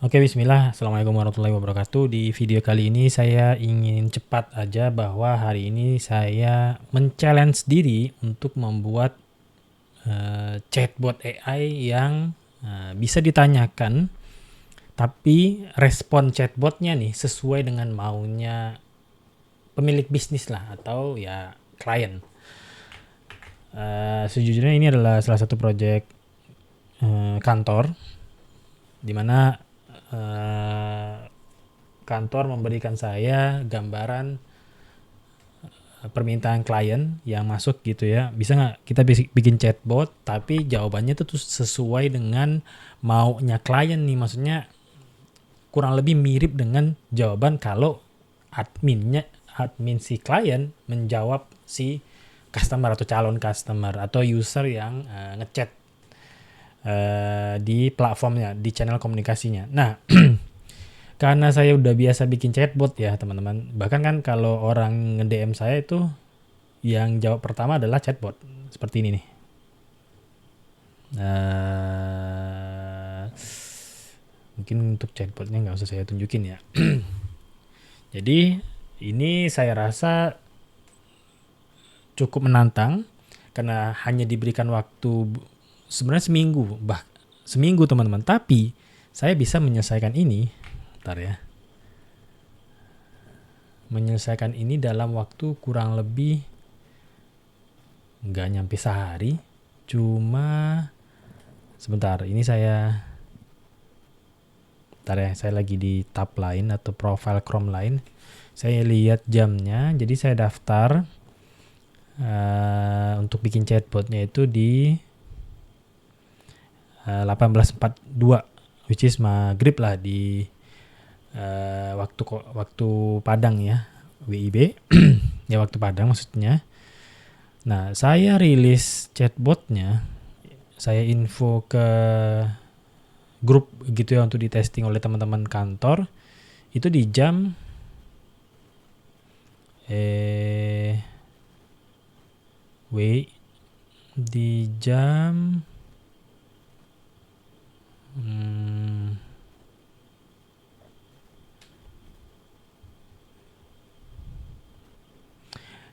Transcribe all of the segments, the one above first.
Oke, bismillah. Assalamualaikum warahmatullahi wabarakatuh. Di video kali ini saya ingin cepat aja bahwa hari ini saya men-challenge diri untuk membuat chatbot AI yang bisa ditanyakan, tapi respon chatbotnya nih sesuai dengan maunya pemilik bisnis lah atau ya klien. Sejujurnya ini adalah salah satu proyek kantor di mana kantor memberikan saya gambaran permintaan klien yang masuk gitu ya. Bisa nggak kita bikin chatbot tapi jawabannya tuh sesuai dengan maunya klien nih. Maksudnya kurang lebih mirip dengan jawaban kalau admin si klien menjawab si customer atau calon customer atau user yang ngechat di platformnya, di channel komunikasinya. Nah, karena saya udah biasa bikin chatbot ya teman-teman. Bahkan kan kalau orang nge-DM saya itu yang jawab pertama adalah chatbot. Seperti ini nih. Mungkin untuk chatbotnya nggak usah saya tunjukin ya. Jadi ini saya rasa cukup menantang karena hanya diberikan waktu sebenarnya seminggu teman-teman. Tapi saya bisa menyelesaikan ini. Bentar ya. Menyelesaikan ini dalam waktu kurang lebih nggak nyampe sehari. Cuma sebentar, ini saya lagi di tab lain atau profile Chrome lain. Saya lihat jamnya, jadi saya daftar untuk bikin chatbotnya itu di 18.42, which is maghrib lah di waktu Padang ya, WIB ya, waktu Padang maksudnya. Nah, saya rilis chatbotnya, saya info ke grup gitu ya untuk di testing oleh teman-teman kantor itu di jam di jam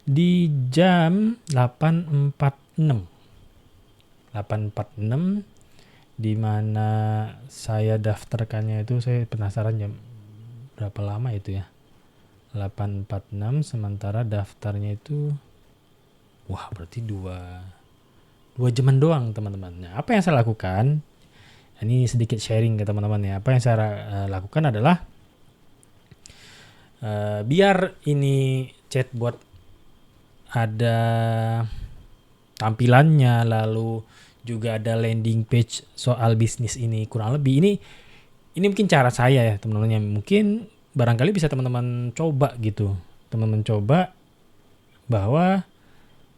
di jam 8.46 di mana saya daftarkannya itu, saya penasaran jam berapa lama itu ya. 8.46 sementara daftarnya itu berarti 2 jaman doang teman-teman. Nah, apa yang saya lakukan? Ini sedikit sharing ke teman-teman ya. Apa yang saya lakukan adalah biar ini chatbot ada tampilannya, lalu juga ada landing page soal bisnis ini, kurang lebih ini mungkin cara saya ya teman-teman, yang mungkin barangkali bisa teman-teman coba gitu. Teman-teman coba bahwa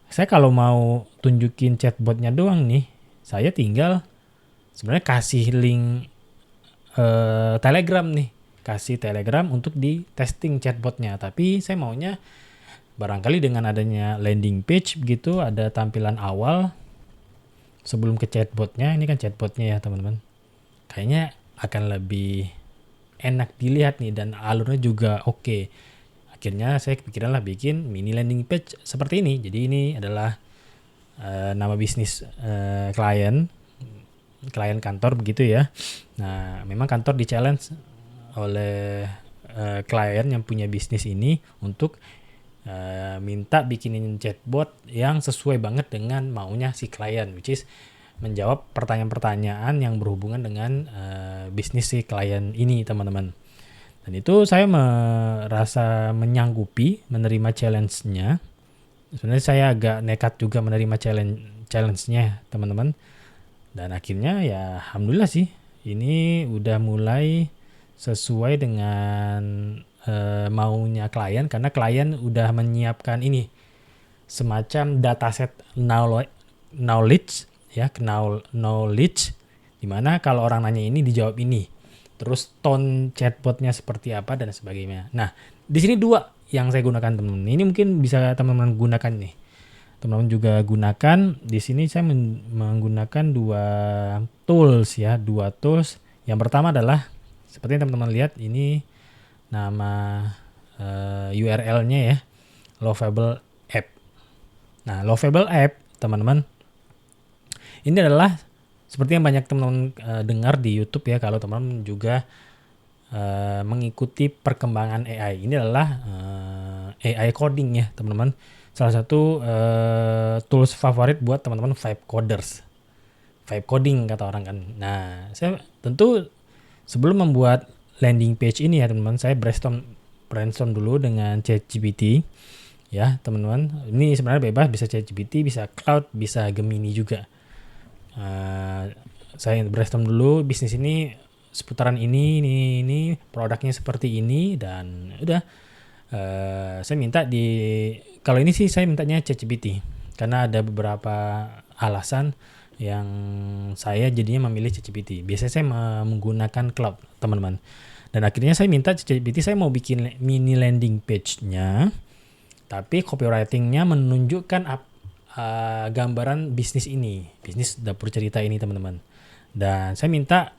saya kalau mau tunjukin chatbotnya doang nih, saya tinggal sebenarnya kasih link Telegram nih, kasih Telegram untuk di testing chatbotnya. Tapi saya maunya barangkali dengan adanya landing page gitu, ada tampilan awal sebelum ke chatbotnya. Ini kan chatbotnya ya teman-teman, kayaknya akan lebih enak dilihat nih dan alurnya juga oke. Akhirnya saya kepikiran lah bikin mini landing page seperti ini. Jadi ini adalah nama bisnis klien kantor begitu ya. Nah, memang kantor di challenge oleh klien yang punya bisnis ini untuk minta bikinin chatbot yang sesuai banget dengan maunya si klien, which is menjawab pertanyaan-pertanyaan yang berhubungan dengan bisnis si klien ini teman-teman. Dan itu saya merasa menyanggupi menerima challenge-nya. Sebenarnya saya agak nekat juga menerima challenge-nya teman-teman. Dan akhirnya ya alhamdulillah sih, ini udah mulai sesuai dengan maunya klien, karena klien udah menyiapkan ini semacam dataset knowledge ya, knowledge dimana kalau orang nanya ini dijawab ini, terus tone chatbotnya seperti apa dan sebagainya. Nah, di sini 2 yang saya gunakan teman-teman. Ini mungkin bisa teman-teman gunakan nih. Teman-teman juga gunakan. Di sini saya menggunakan 2 tools ya, 2 tools. Yang pertama adalah Seperti yang teman-teman lihat ini nama URL-nya ya, Lovable App. Nah, Lovable App, teman-teman, ini adalah seperti yang banyak teman-teman dengar di YouTube ya, kalau teman-teman juga mengikuti perkembangan AI. Ini adalah AI coding ya, teman-teman. Salah satu tools favorit buat teman-teman vibe coders. Vibe coding kata orang kan. Nah, saya tentu sebelum membuat landing page ini ya teman-teman, saya brainstorm dulu dengan ChatGPT ya teman-teman. Ini sebenarnya bebas, bisa ChatGPT, bisa Cloud, bisa Gemini juga. Saya brainstorm dulu bisnis ini seputaran ini produknya seperti ini, dan udah saya minta kalau ini sih saya mintanya ChatGPT karena ada beberapa alasan yang saya jadinya memilih ChatGPT. Biasanya saya menggunakan Cloud, teman-teman. Dan akhirnya saya minta ChatGPT, saya mau bikin mini landing page-nya, tapi copywriting-nya menunjukkan gambaran bisnis ini, bisnis dapur cerita ini, teman-teman. Dan saya minta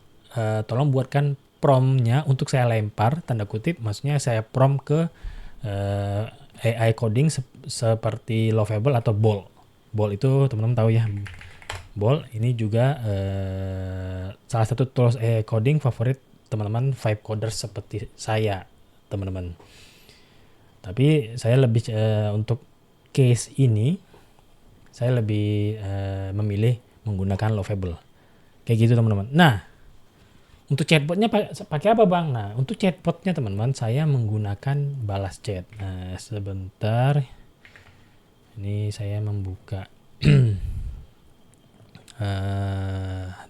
tolong buatkan prompt-nya untuk saya lempar, tanda kutip, maksudnya saya prompt ke AI coding seperti Lovable atau Bolt. Bolt itu teman-teman tahu ya. Bolt ini juga salah satu tools AI coding favorit teman-teman vibe coders seperti saya, teman-teman. Tapi saya lebih untuk case ini saya lebih memilih menggunakan Lovable. Kayak gitu, teman-teman. Nah, untuk chatbotnya pakai apa, Bang? Nah, untuk chatbotnya teman-teman saya menggunakan balas chat. Nah, sebentar. Ini saya membuka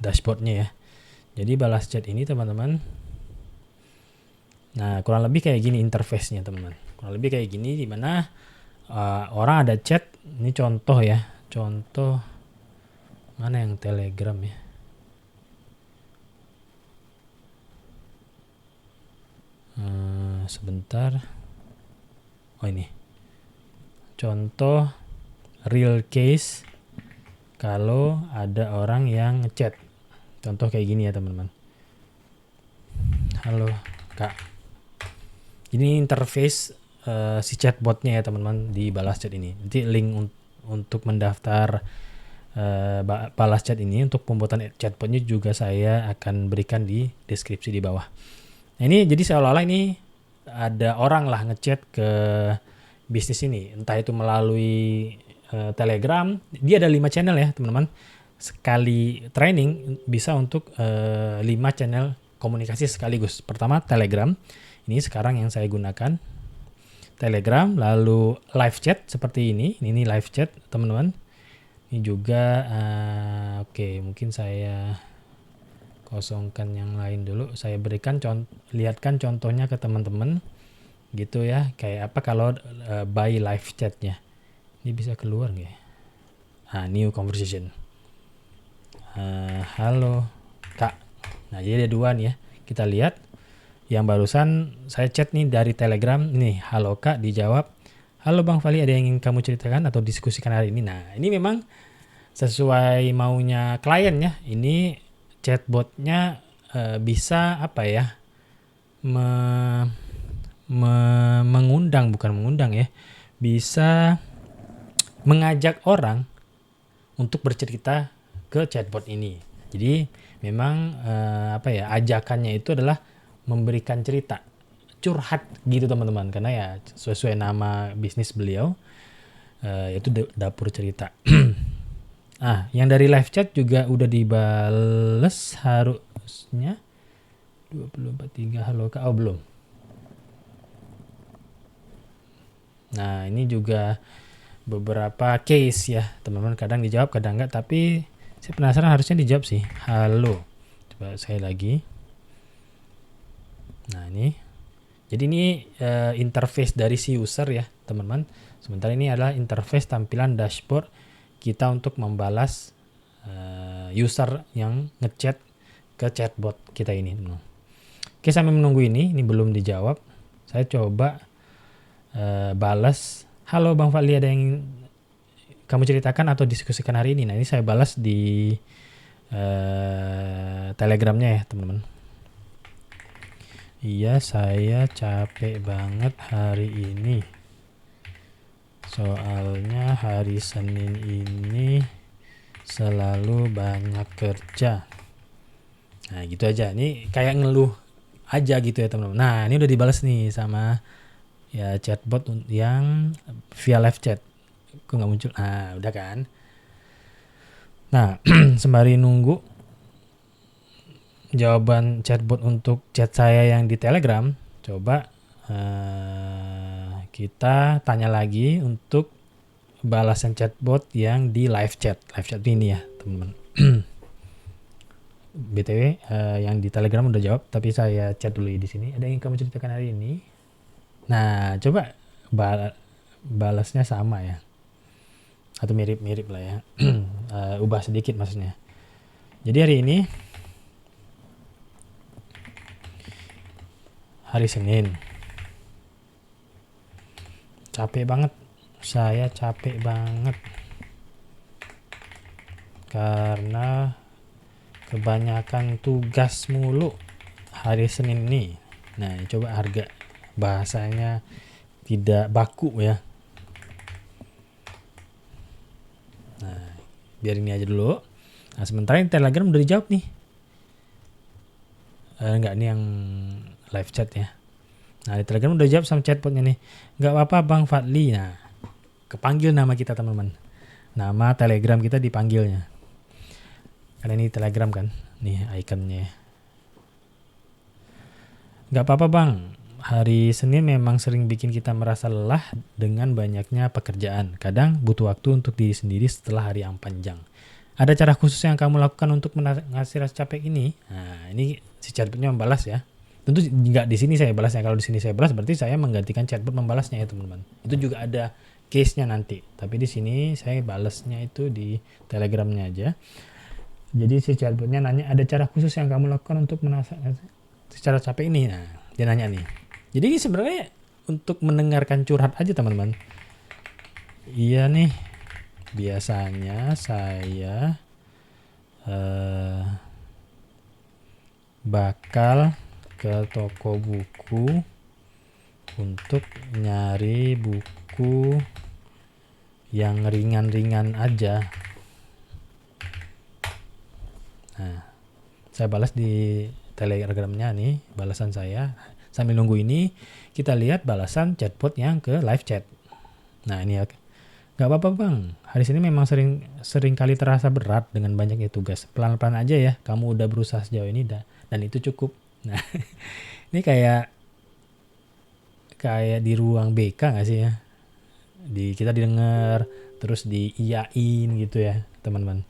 dashboardnya ya. Jadi balas chat ini teman-teman. Nah, kurang lebih kayak gini interface-nya, teman-teman. Kurang lebih kayak gini, di mana orang ada chat. Ini contoh ya. Contoh mana yang Telegram ya? Sebentar. Oh, ini contoh real case kalau ada orang yang ngechat. Contoh kayak gini ya teman-teman. Halo Kak, ini interface si chatbotnya ya teman-teman di balas chat ini. Nanti link untuk mendaftar balas chat ini untuk pembuatan chatbotnya juga saya akan berikan di deskripsi di bawah. Nah, ini jadi seolah-olah ini ada orang lah ngechat ke bisnis ini, entah itu melalui Telegram. Dia ada 5 channel ya teman-teman. Sekali training bisa untuk 5 channel komunikasi sekaligus. Pertama Telegram, ini sekarang yang saya gunakan Telegram, lalu live chat seperti ini live chat teman-teman. Ini juga oke, mungkin saya kosongkan yang lain dulu. Saya berikan lihatkan contohnya ke teman-teman gitu ya. Kayak apa kalau by live chatnya. Ini bisa keluar nggak ya? New conversation. Halo Kak. Nah, jadi ada 2 nih ya. Kita lihat yang barusan saya chat nih dari Telegram. Nih, halo Kak, dijawab. Halo Bang Fali, ada yang ingin kamu ceritakan atau diskusikan hari ini? Nah, ini memang sesuai maunya klien ya. Ini chatbotnya bisa apa ya? Bukan mengundang ya. Bisa mengajak orang untuk bercerita ke chatbot ini. Jadi memang ajakannya itu adalah memberikan cerita, curhat gitu teman-teman, karena ya sesuai nama bisnis beliau yaitu dapur cerita. Yang dari live chat juga udah dibales harusnya 24.3 halo Kak. Oh, belum. Nah, ini juga beberapa case ya teman-teman, kadang dijawab kadang enggak, tapi saya penasaran harusnya dijawab sih. Halo, coba saya lagi. Nah, ini jadi ini interface dari si user ya teman-teman. Sementara ini adalah interface tampilan dashboard kita untuk membalas user yang ngechat ke chatbot kita ini. Oke, sambil menunggu ini belum dijawab, saya coba balas. Halo Bang Fali, ada yang kamu ceritakan atau diskusikan hari ini? Nah, ini saya balas di Telegramnya ya teman-teman. Iya, saya capek banget hari ini. Soalnya hari Senin ini selalu banyak kerja. Nah, gitu aja. Ini kayak ngeluh aja gitu ya, teman-teman. Nah, ini udah dibalas nih sama ya chatbot yang via live chat. Kok nggak muncul? Nah, udah kan. Nah, sembari nunggu jawaban chatbot untuk chat saya yang di Telegram, coba kita tanya lagi untuk balasan chatbot yang di live chat ini ya, teman-teman. BTW yang di Telegram udah jawab, tapi saya chat dulu di sini. Ada yang kamu ceritakan hari ini? Nah, coba balasnya sama ya, atau mirip-mirip lah ya. Ubah sedikit maksudnya. Jadi hari ini hari Senin. Capek banget. Saya capek banget. Karena kebanyakan tugas mulu hari Senin ini. Nah, coba harga bahasanya tidak baku ya. Nah, biar ini aja dulu. Nah, sementara yang Telegram udah dijawab nih. Enggak, ini yang live chat ya. Nah, di Telegram udah jawab sama chatbotnya nih. Enggak apa-apa Bang Fadli. Nah, kepanggil nama kita teman-teman. Nama Telegram kita dipanggilnya. Karena ini Telegram kan. Nih ikonnya. Enggak apa-apa Bang. Hari Senin memang sering bikin kita merasa lelah dengan banyaknya pekerjaan. Kadang butuh waktu untuk diri sendiri setelah hari yang panjang. Ada cara khusus yang kamu lakukan untuk mengatasi rasa capek ini? Nah, ini si chatbotnya membalas ya. Tentu nggak di sini saya balasnya. Kalau di sini saya balas berarti saya menggantikan chatbot membalasnya ya teman-teman. Itu juga ada case-nya nanti. Tapi di sini saya balasnya itu di Telegramnya aja. Jadi si chatbotnya nanya, ada cara khusus yang kamu lakukan untuk menatasi secara capek ini? Nah, dia nanya nih. Jadi ini sebenarnya untuk mendengarkan curhat aja teman-teman. Iya nih, biasanya saya bakal ke toko buku untuk nyari buku yang ringan-ringan aja. Nah, saya balas di Telegramnya nih, balasan saya. Sambil nunggu ini, kita lihat balasan chatbot yang ke live chat. Nah, ini ya. Gak apa-apa Bang, hari ini memang sering kali terasa berat dengan banyaknya tugas. Pelan-pelan aja ya, kamu udah berusaha sejauh ini dan itu cukup. Nah, ini kayak di ruang BK gak sih ya? Kita didengar, terus diiyain gitu ya teman-teman.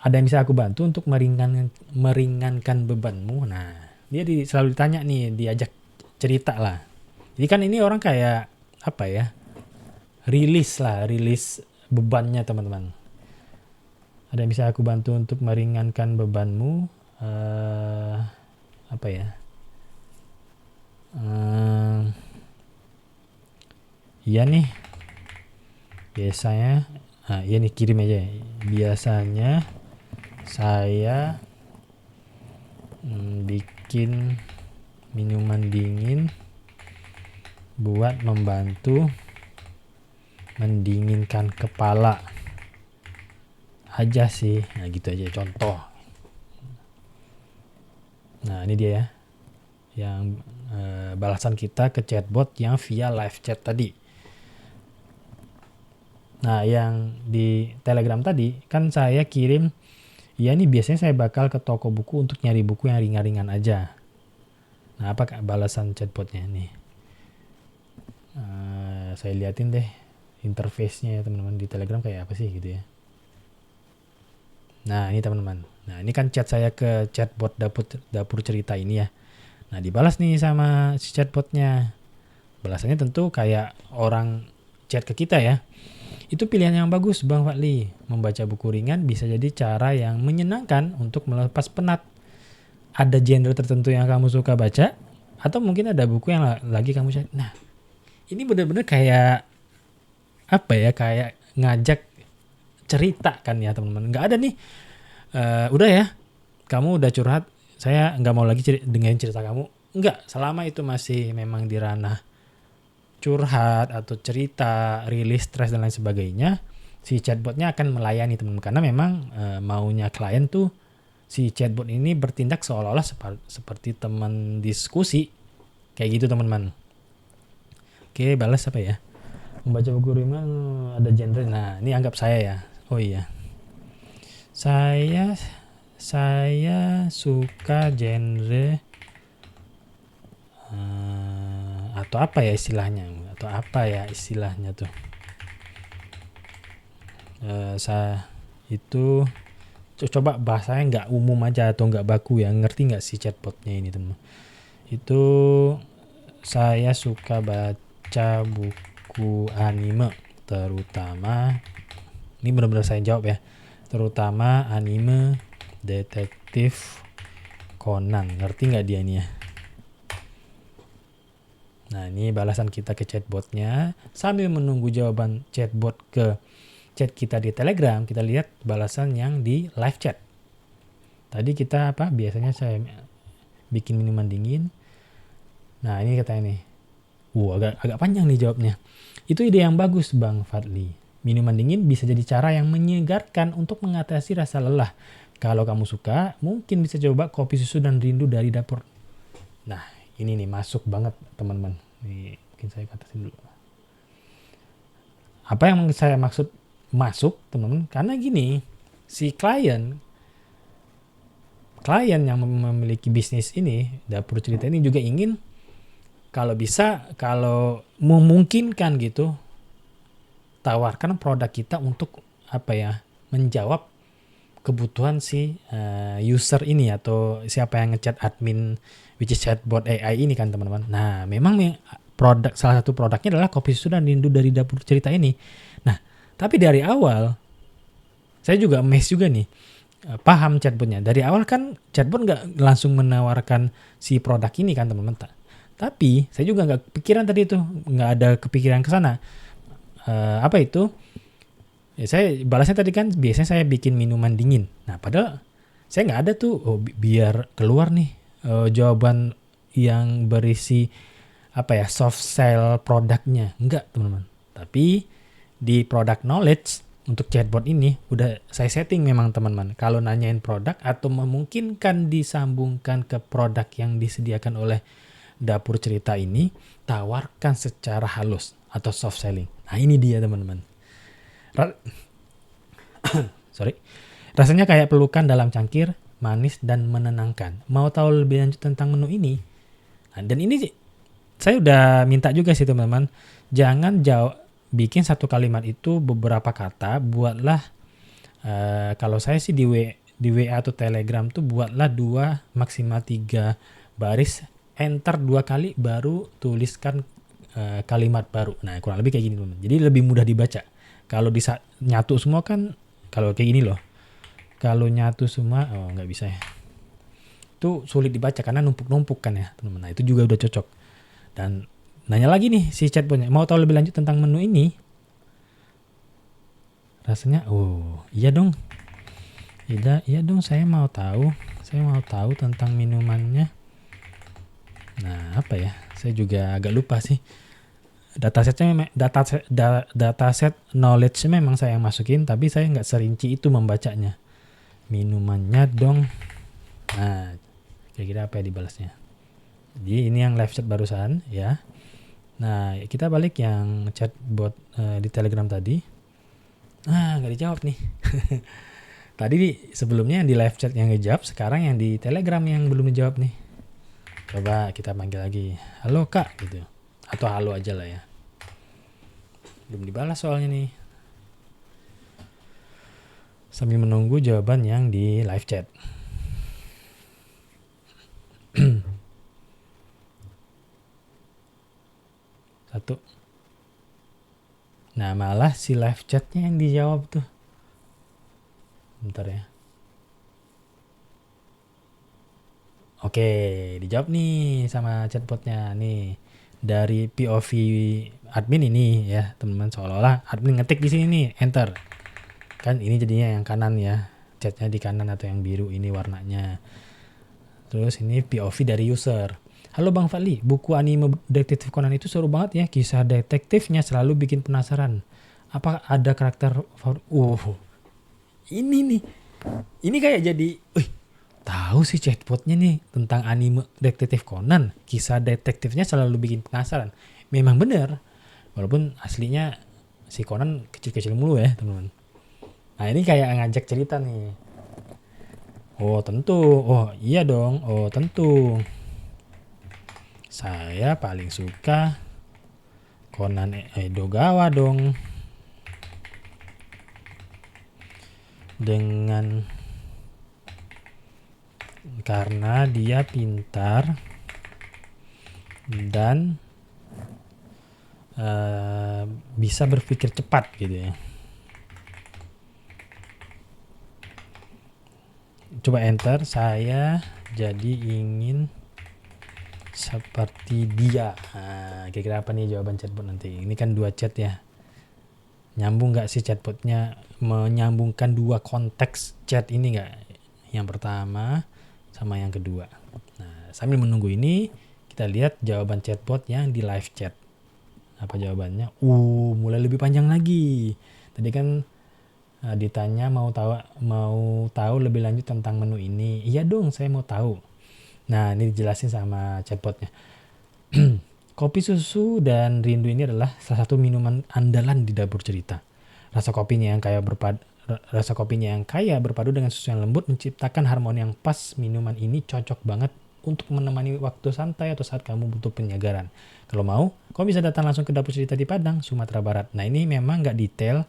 Ada yang bisa aku bantu untuk meringankan bebanmu? Nah, dia selalu ditanya nih, diajak cerita lah. Jadi kan ini orang kayak apa ya? Rilis bebannya teman-teman. Ada yang bisa aku bantu untuk meringankan bebanmu? Apa ya? Iya nih. Biasanya, iya nih kirim aja. Biasanya saya bikin minuman dingin buat membantu mendinginkan kepala aja sih. Nah gitu aja contoh. Nah ini dia ya, yang balasan kita ke chatbot yang via live chat tadi. Nah yang di Telegram tadi kan saya kirim, ya ini biasanya saya bakal ke toko buku untuk nyari buku yang ringan-ringan aja. Nah apa balasan chatbotnya nih? Saya liatin deh interface-nya ya teman-teman, di Telegram kayak apa sih gitu ya. Nah ini teman-teman, nah ini kan chat saya ke chatbot dapur cerita ini ya. Nah dibalas nih sama si chatbotnya. Balasannya tentu kayak orang chat ke kita ya. Itu pilihan yang bagus Bang Fadli. Membaca buku ringan bisa jadi cara yang menyenangkan untuk melepas penat. Ada genre tertentu yang kamu suka baca? Atau mungkin ada buku yang lagi kamu cari? Nah ini benar-benar kayak apa ya, kayak ngajak cerita kan ya teman-teman. Nggak ada nih, udah ya kamu udah curhat saya nggak mau lagi dengerin cerita kamu. Enggak, selama itu masih memang di ranah curhat atau cerita, rilis stres dan lain sebagainya, si chatbotnya akan melayani teman-teman. Karena memang maunya klien tuh si chatbot ini bertindak seolah-olah seperti teman diskusi. Kayak gitu teman-teman. Oke, balas apa ya? Membaca buku ringan ada genre. Nah, ini anggap saya ya. Oh iya. Saya suka genre atau apa ya istilahnya tuh. Saya itu coba bahasanya nggak umum aja atau nggak baku ya, ngerti nggak si chatbotnya ini teman? Itu saya suka baca buku anime, terutama ini benar-benar saya jawab ya, terutama anime detektif Conan. Ngerti nggak dia ini ya? Nah, ini balasan kita ke chatbotnya. Sambil menunggu jawaban chatbot ke chat kita di Telegram, kita lihat balasan yang di live chat. Tadi kita apa? Biasanya saya bikin minuman dingin. Nah, ini katanya nih. Agak panjang nih jawabnya. Itu ide yang bagus, Bang Fadli. Minuman dingin bisa jadi cara yang menyegarkan untuk mengatasi rasa lelah. Kalau kamu suka, mungkin bisa coba kopi susu dan rindu dari dapur. Nah, ini nih masuk banget teman-teman. Nih, mungkin saya katakan dulu. Apa yang saya maksud masuk teman-teman? Karena gini, si klien yang memiliki bisnis ini, dapur cerita ini juga ingin kalau bisa, kalau memungkinkan gitu, tawarkan produk kita untuk apa ya, menjawab kebutuhan si user ini atau siapa yang ngechat admin which is chatbot AI ini kan teman-teman. Nah, memang salah satu produknya adalah kopi susu dan rindu dari dapur cerita ini. Nah, tapi dari awal saya juga amazed juga nih, paham chatbotnya. Dari awal kan chatbot nggak langsung menawarkan si produk ini kan teman-teman. Tapi saya juga nggak kepikiran tadi itu, nggak ada kepikiran ke sana. Apa itu? Ya, saya balasnya tadi kan biasanya saya bikin minuman dingin. Nah, padahal saya nggak ada tuh biar keluar nih jawaban yang berisi apa ya, soft sell produknya. Enggak, teman-teman. Tapi di product knowledge untuk chatbot ini udah saya setting memang teman-teman. Kalau nanyain produk atau memungkinkan disambungkan ke produk yang disediakan oleh dapur cerita ini, tawarkan secara halus atau soft selling. Nah, ini dia teman-teman. Rasanya kayak pelukan dalam cangkir, manis dan menenangkan. Mau tahu lebih lanjut tentang menu ini? Nah, dan ini saya udah minta juga sih teman-teman, jangan bikin satu kalimat itu beberapa kata, buatlah kalau saya sih di WA atau Telegram tuh buatlah 2 maksimal 3 baris, enter 2 kali baru tuliskan kalimat baru. Nah, kurang lebih kayak gini teman-teman. Jadi lebih mudah dibaca. Kalau nyatu semua kan, kalau kayak gini loh. Kalau nyatu semua, nggak bisa ya. Itu sulit dibaca karena numpuk-numpuk kan ya teman-teman. Nah, itu juga udah cocok. Dan nanya lagi nih si chatbotnya, mau tahu lebih lanjut tentang menu ini? Rasanya, iya dong. Iya dong, saya mau tahu tentang minumannya. Nah, apa ya? Saya juga agak lupa sih. Dataset knowledge memang saya yang masukin, tapi saya nggak serinci itu membacanya. Minumannya dong. Nah, kira-kira apa ya dibalasnya? Jadi ini yang live chat barusan ya. Nah, kita balik yang chatbot di Telegram tadi. Nggak dijawab nih. Tadi sebelumnya yang di live chat yang ngejawab, sekarang yang di Telegram yang belum dijawab nih. Coba kita panggil lagi. Halo Kak gitu. Atau halo aja lah ya. Belum dibalas soalnya nih. Sambil menunggu jawaban yang di live chat. Satu. Nah, malah si live chatnya yang dijawab tuh. Bentar ya. Oke, dijawab nih sama chatbotnya nih. Dari POV admin ini ya, teman-teman, seolah-olah admin ngetik di sini nih, enter. Kan ini jadinya yang kanan ya. Chatnya di kanan atau yang biru ini warnanya. Terus ini POV dari user. Halo Bang Fadli, buku anime Detektif Conan itu seru banget ya. Kisah detektifnya selalu bikin penasaran. Apa ada karakter favorit? Ini nih. Ini kayak jadi, tahu sih chatbotnya nih tentang anime Detektif Conan. Kisah detektifnya selalu bikin penasaran. Memang bener. Walaupun aslinya si Conan kecil-kecil mulu ya teman-teman. Nah ini kayak ngajak cerita nih. Oh tentu, oh iya dong, oh tentu. Saya paling suka Conan Edogawa dong. Karena dia pintar dan bisa berpikir cepat gitu ya. Coba enter, saya jadi ingin seperti dia. Nah, kira-kira apa nih jawaban chatbot nanti? Ini kan 2 chat ya. Nyambung nggak sih chatbotnya menyambungkan 2 konteks chat ini nggak? Yang pertama sama yang kedua. Nah, sambil menunggu ini kita lihat jawaban chatbot yang di live chat. Apa jawabannya? Mulai lebih panjang lagi. Tadi kan ditanya mau tahu lebih lanjut tentang menu ini. Iya dong, saya mau tahu. Nah, ini dijelasin sama chatbotnya. Kopi susu dan rindu ini adalah salah satu minuman andalan di dapur cerita. Rasa kopinya yang kaya berpadu dengan susu yang lembut menciptakan harmoni yang pas. Minuman ini cocok banget untuk menemani waktu santai atau saat kamu butuh penyegaran. Kalau mau, kamu bisa datang langsung ke dapur cerita di Padang, Sumatera Barat. Nah, ini memang nggak detail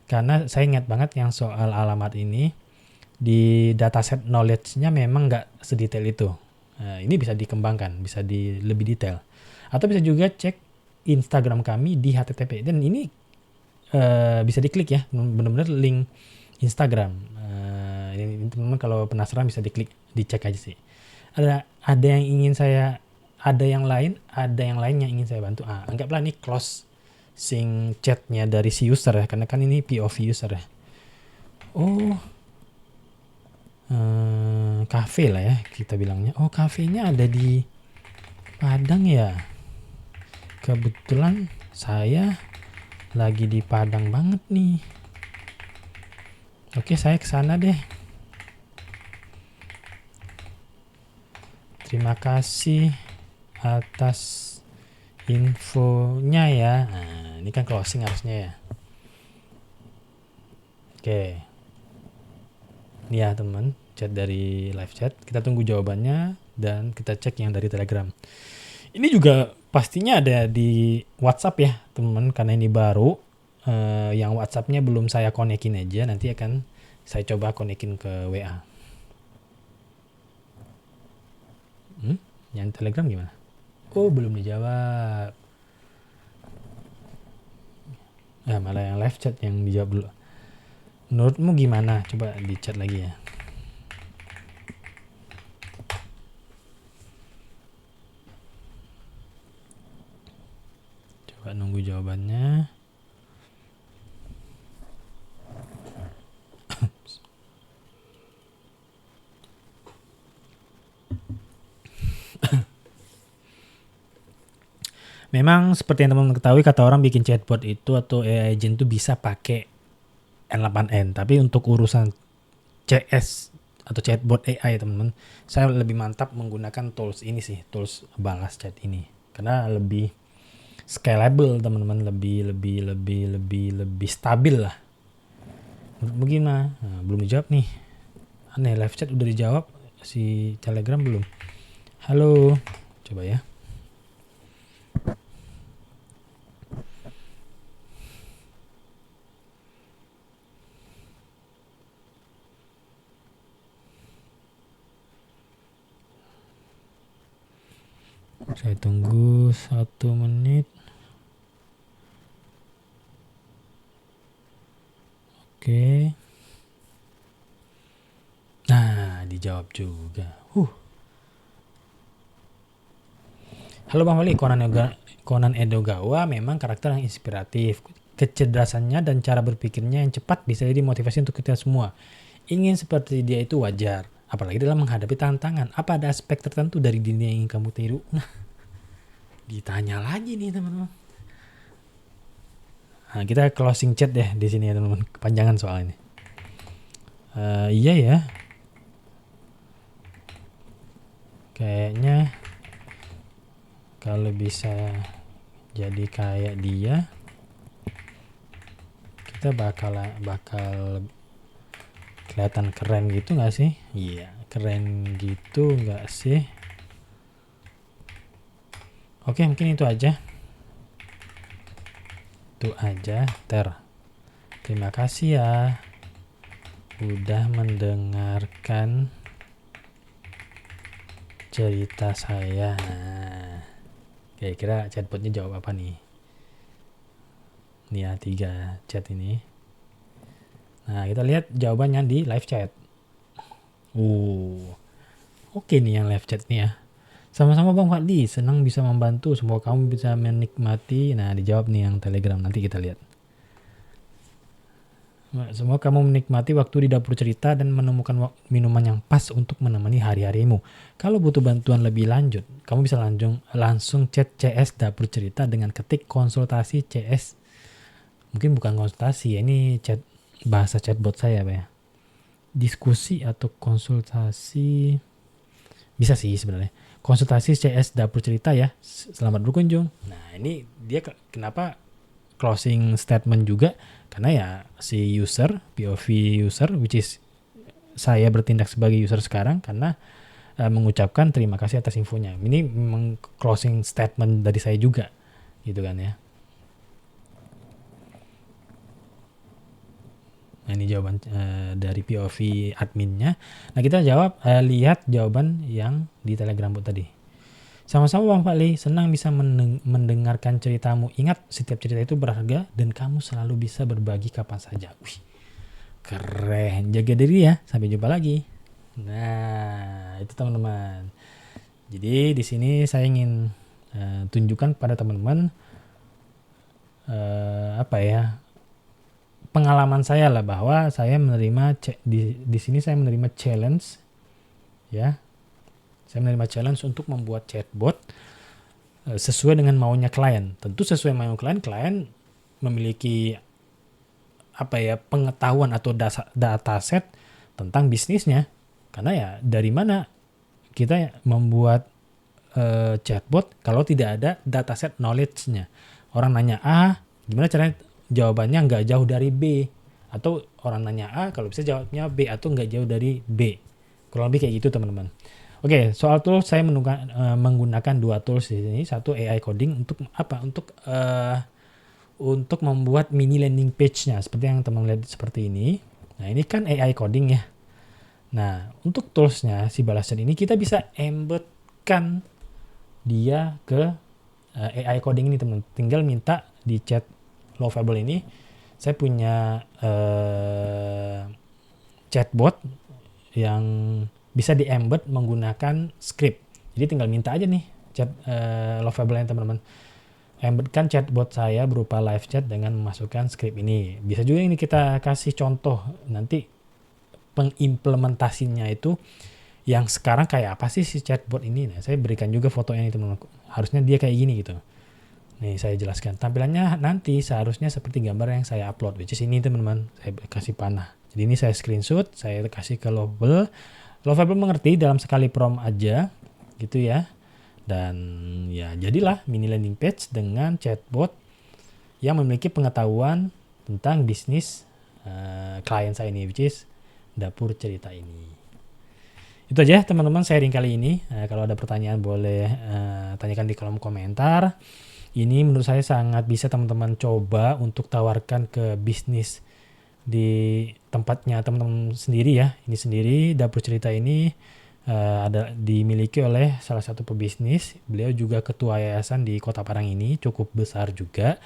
karena saya ingat banget yang soal alamat ini di dataset knowledge-nya memang nggak sedetail itu. Nah, ini bisa dikembangkan, bisa lebih detail. Atau bisa juga cek Instagram kami di HTTP. Dan ini bisa diklik ya, benar-benar link Instagram. Ini teman-teman kalau penasaran bisa dicek aja sih. Ada yang lain yang ingin saya bantu. Anggaplah ini closing chatnya dari si user ya, karena kan ini POV user ya. Cafe lah ya kita bilangnya. Kafenya ada di Padang ya. Kebetulan saya lagi di Padang banget nih. Oke, saya kesana deh. Terima kasih atas infonya ya. Nah, ini kan closing harusnya ya. Oke. Ini ya teman, chat dari live chat. Kita tunggu jawabannya dan kita cek yang dari Telegram. Ini juga pastinya ada di WhatsApp ya teman-teman, karena ini baru. Yang WhatsApp-nya belum saya konekin aja, nanti akan saya coba konekin ke WA. Yang Telegram gimana? Belum dijawab. Malah yang live chat yang dijawab dulu. Menurutmu gimana? Coba di chat lagi ya. Coba nunggu jawabannya. Memang seperti yang teman-teman ketahui, kata orang bikin chatbot itu atau AI agent itu bisa pakai N8N. Tapi untuk urusan CS atau chatbot AI teman-teman, saya lebih mantap menggunakan tools ini sih, tools balas chat ini. Karena lebih scalable teman-teman, lebih stabil lah. Bagaimana? Belum dijawab nih. Aneh, live chat udah dijawab, si Telegram belum. Halo, coba ya. Saya tunggu 1 menit. Oke. Nah, dijawab juga. Halo Bang Wali, Conan Edogawa memang karakter yang inspiratif. Kecerdasannya dan cara berpikirnya yang cepat bisa jadi motivasi untuk kita semua. Ingin seperti dia itu wajar. Apalagi dalam menghadapi tantangan. Apa ada aspek tertentu dari dunia yang ingin kamu tiru? Nah, ditanya lagi nih teman-teman. Nah, kita closing chat deh di sini ya teman-teman. Kepanjangan soal ini. Iya ya. Kayaknya kalau bisa jadi kayak dia, kita bakal kelihatan keren gitu nggak sih? Iya, keren gitu nggak sih? Oke, mungkin itu aja. Terima kasih ya udah mendengarkan cerita saya. Nah, kira-kira chatbotnya jawab apa nih? Nih ya, 3 chat ini. Nah, kita lihat jawabannya di live chat. Oke nih yang live chat nih ya. Sama-sama Bang Fadli, senang bisa membantu. Semoga kamu bisa menikmati. Nah, dijawab nih yang Telegram, nanti kita lihat. Semoga kamu menikmati waktu di dapur cerita dan menemukan minuman yang pas untuk menemani hari-harimu. Kalau butuh bantuan lebih lanjut, kamu bisa langsung chat CS dapur cerita dengan ketik konsultasi CS. Mungkin bukan konsultasi ya, ini chat bahasa chatbot saya Pak ya. Diskusi atau konsultasi bisa sih sebenarnya. Konsultasi CS dapur cerita ya. Selamat berkunjung. Nah, ini dia kenapa closing statement juga, karena ya si user, POV user, which is saya bertindak sebagai user sekarang, karena mengucapkan terima kasih atas infonya. Ini memang closing statement dari saya juga gitu kan ya. Nah, ini jawaban dari POV adminnya. Nah, kita jawab, lihat jawaban yang di Telegram bot tadi. Sama-sama Bang Fadli, senang bisa mendengarkan ceritamu. Ingat, setiap cerita itu berharga dan kamu selalu bisa berbagi kapan saja. Wih, keren. Jaga diri ya. Sampai jumpa lagi. Nah, itu teman-teman. Jadi di sini saya ingin tunjukkan pada teman-teman pengalaman saya lah, bahwa saya menerima di sini saya menerima challenge ya. Saya menerima challenge untuk membuat chatbot sesuai dengan maunya klien. Tentu sesuai mau klien memiliki pengetahuan atau dataset tentang bisnisnya. Karena ya dari mana kita membuat chatbot kalau tidak ada dataset knowledge-nya. Orang nanya A, gimana caranya jawabannya nggak jauh dari B. Atau orang nanya A, kalau bisa jawabnya B atau nggak jauh dari B. Kurang lebih kayak gitu teman-teman. Oke, soal tools saya menggunakan 2 tools di sini. Satu AI coding untuk apa? Untuk membuat mini landing page-nya seperti yang teman lihat seperti ini. Nah, ini kan AI coding ya. Nah, untuk tools-nya si balasan ini kita bisa embed-kan dia ke AI coding ini teman. Tinggal minta di chat Lovable ini, saya punya chatbot yang bisa di-embed menggunakan script. Jadi tinggal minta aja nih chat Lovable yang teman-teman. Embedkan chatbot saya berupa live chat dengan memasukkan script ini. Bisa juga ini kita kasih contoh nanti pengimplementasinya itu yang sekarang kayak apa sih si chatbot ini. Nah, saya berikan juga fotonya nih teman-teman. Harusnya dia kayak gini gitu. Nih saya jelaskan. Tampilannya nanti seharusnya seperti gambar yang saya upload. Which is ini teman-teman. Saya kasih panah. Jadi ini saya screenshot. Saya kasih ke Lovable. Lovable mengerti dalam sekali prompt aja. Gitu ya. Dan ya jadilah mini landing page dengan chatbot yang memiliki pengetahuan tentang bisnis klien saya ini, which is dapur cerita ini. Itu aja teman-teman sharing kali ini. Kalau ada pertanyaan boleh tanyakan di kolom komentar. Ini menurut saya sangat bisa teman-teman coba untuk tawarkan ke bisnis di tempatnya teman-teman sendiri ya. Ini sendiri dapur cerita ini ada dimiliki oleh salah satu pebisnis. Beliau juga ketua yayasan di Kota Parang ini, cukup besar juga.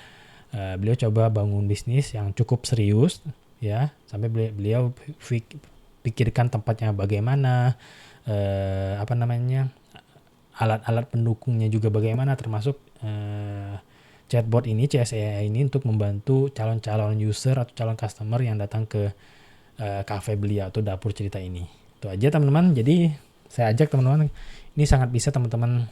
Beliau coba bangun bisnis yang cukup serius ya, sampai beliau pikirkan tempatnya bagaimana, alat-alat pendukungnya juga bagaimana, termasuk chatbot ini, CSAI ini untuk membantu calon-calon user atau calon customer yang datang ke cafe beliau atau dapur cerita ini. Itu aja teman-teman. Jadi saya ajak teman-teman, ini sangat bisa teman-teman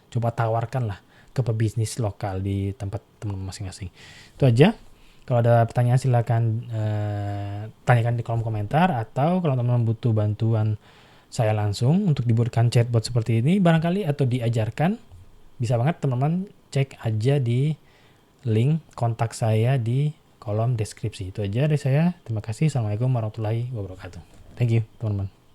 coba tawarkan lah ke pebisnis lokal di tempat teman-teman masing-masing. Itu aja. Kalau ada pertanyaan silakan tanyakan di kolom komentar, atau kalau teman-teman butuh bantuan saya langsung untuk dibuatkan chatbot seperti ini barangkali atau diajarkan, bisa banget teman-teman cek aja di link kontak saya di kolom deskripsi. Itu aja dari saya. Terima kasih. Assalamualaikum warahmatullahi wabarakatuh. Thank you teman-teman.